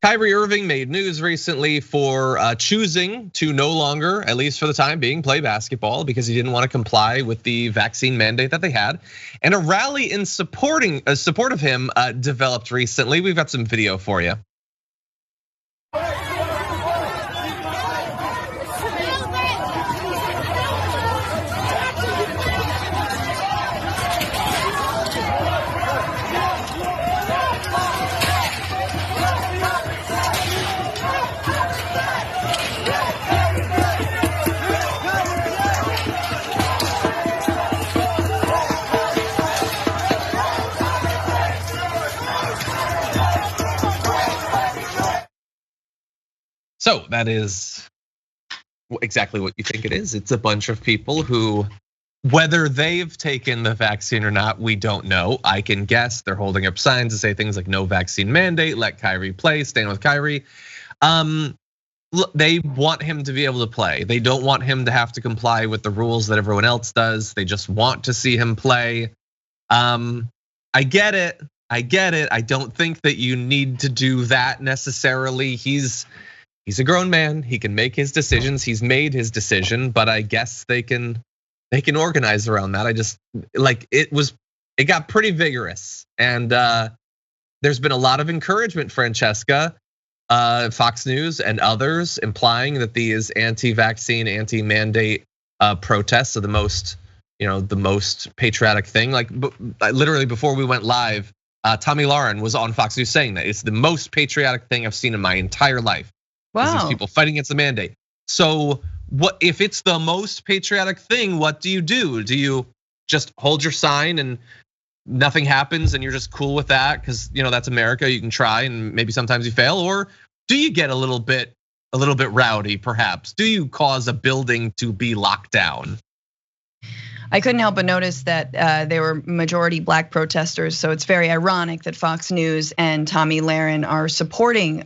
Kyrie Irving made news recently for choosing to no longer, at least for the time being, play basketball because he didn't want to comply with the vaccine mandate that they had. And a rally in support of him developed recently. We've got some video for you. So that is exactly what you think it is. It's a bunch of people who, whether they've taken the vaccine or not, we don't know. I can guess they're holding up signs to say things like no vaccine mandate, let Kyrie play, stand with Kyrie. They want him to be able to play. They don't want him to have to comply with the rules that everyone else does. They just want to see him play. I get it. I don't think that you need to do that necessarily. He's a grown man. He can make his decisions. He's made his decision, but I guess they can organize around that. I just it got pretty vigorous, and there's been a lot of encouragement, Francesca, Fox News and others implying that these anti-vaccine, anti-mandate protests are the most patriotic thing. Like literally before we went live, Tommy Lauren was on Fox News saying that it's the most patriotic thing I've seen in my entire life. Wow. These people fighting against the mandate. So what if it's the most patriotic thing? What do? Do you just hold your sign and nothing happens and you're just cool with that because that's America? You can try and maybe sometimes you fail, or do you get a little bit rowdy? Perhaps do you cause a building to be locked down? I couldn't help but notice that they were majority black protesters, so it's very ironic that Fox News and Tommy Lauren are supporting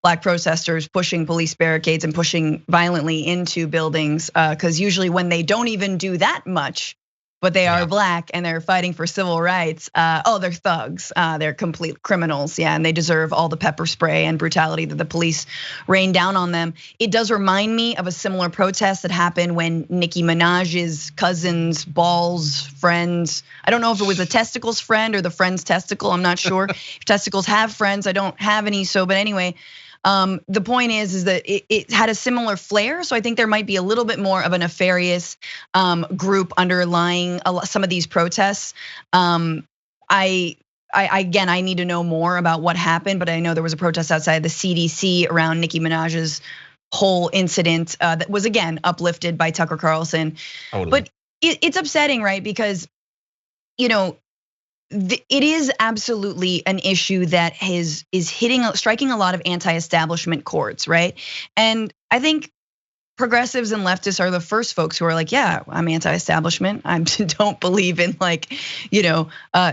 black protesters pushing police barricades and pushing violently into buildings, because usually when they don't even do that much, but they are black and they're fighting for civil rights, they're thugs, they're complete criminals, and they deserve all the pepper spray and brutality that the police rain down on them. It does remind me of a similar protest that happened when Nicki Minaj's cousin's balls friends, I don't know if it was a testicles friend or the friend's testicle, I'm not sure. If testicles have friends, I don't have any, but anyway, the point is that it had a similar flair, so I think there might be a little bit more of a nefarious group underlying some of these protests. I need to know more about what happened, but I know there was a protest outside the CDC around Nicki Minaj's whole incident that was again uplifted by Tucker Carlson. Totally. But it's upsetting, right? Because it is absolutely an issue that is striking a lot of anti-establishment chords, right? And I think progressives and leftists are the first folks who are like, yeah, I'm anti-establishment. I don't believe in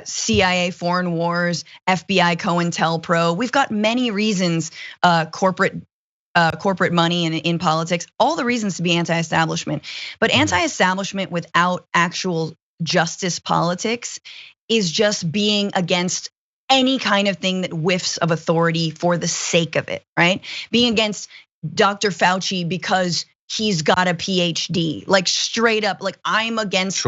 CIA foreign wars, FBI COINTELPRO. We've got many reasons, corporate money in politics, all the reasons to be anti-establishment. But anti-establishment without actual justice politics is just being against any kind of thing that whiffs of authority for the sake of it, right? Being against Dr. Fauci because he's got a PhD, like straight up, like I'm against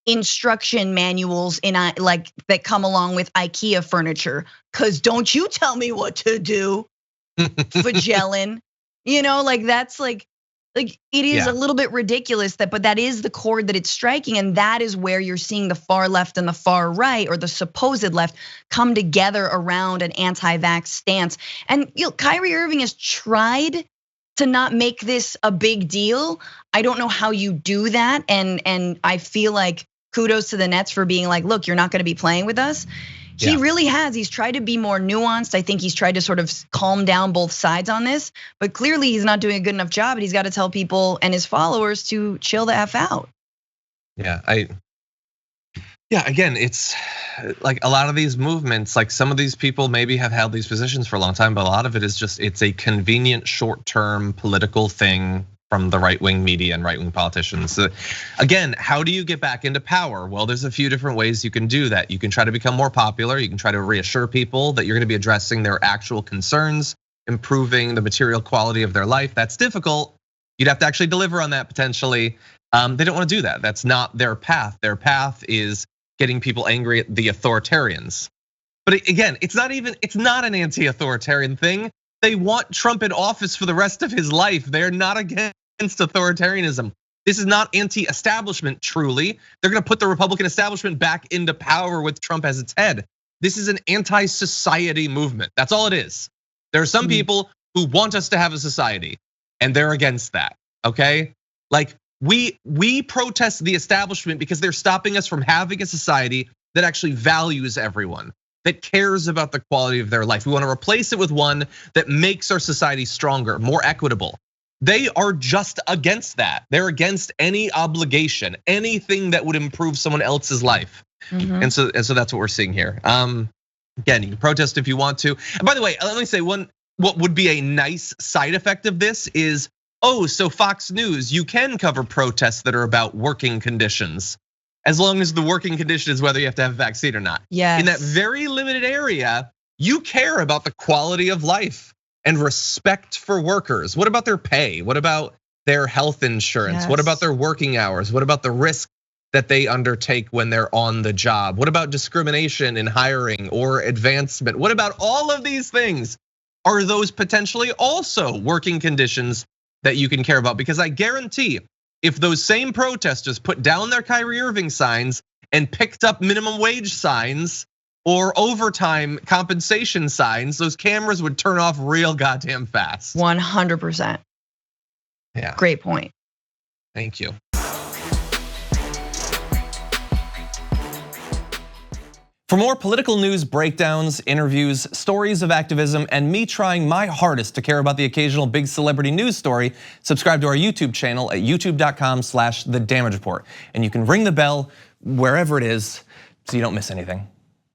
instruction manuals that come along with IKEA furniture. Cause don't you tell me what to do, Fagellin. That's it is a little bit ridiculous but that is the chord that it's striking, and that is where you're seeing the far left and the far right, or the supposed left, come together around an anti-vax stance. And Kyrie Irving has tried to not make this a big deal. I don't know how you do that, and I feel like kudos to the Nets for being like, look, you're not gonna be playing with us. He really has. He's tried to be more nuanced. I think he's tried to sort of calm down both sides on this, but clearly he's not doing a good enough job, and he's got to tell people and his followers to chill the F out. Again, it's like a lot of these movements, like some of these people maybe have held these positions for a long time, but a lot of it is just, it's a convenient short-term political thing from the right-wing media and right-wing politicians. So again, how do you get back into power? Well, there's a few different ways you can do that. You can try to become more popular. You can try to reassure people that you're gonna be addressing their actual concerns, improving the material quality of their life. That's difficult. You'd have to actually deliver on that potentially. They don't wanna do that. That's not their path. Their path is getting people angry at the authoritarians. But again, it's not an anti-authoritarian thing. They want Trump in office for the rest of his life. They're not against authoritarianism. This is not anti-establishment truly. They're gonna put the Republican establishment back into power with Trump as its head. This is an anti-society movement. That's all it is. There are some people who want us to have a society and they're against that, okay? Like we protest the establishment because they're stopping us from having a society that actually values everyone, that cares about the quality of their life. We want to replace it with one that makes our society stronger, more equitable. They are just against that. They're against any obligation, anything that would improve someone else's life. And so that's what we're seeing here. Again, you can protest if you want to. And by the way, let me say what would be a nice side effect of this is, so Fox News, you can cover protests that are about working conditions, as long as the working condition is whether you have to have a vaccine or not. Yes. In that very limited area, you care about the quality of life and respect for workers. What about their pay? What about their health insurance? Yes. What about their working hours? What about the risk that they undertake when they're on the job? What about discrimination in hiring or advancement? What about all of these things? Are those potentially also working conditions that you can care about? Because I guarantee if those same protesters put down their Kyrie Irving signs and picked up minimum wage signs or overtime compensation signs, those cameras would turn off real goddamn fast. 100%. Yeah. Great point. Thank you. For more political news breakdowns, interviews, stories of activism, and me trying my hardest to care about the occasional big celebrity news story, subscribe to our YouTube channel at youtube.com/The Damage Report. And you can ring the bell wherever it is so you don't miss anything.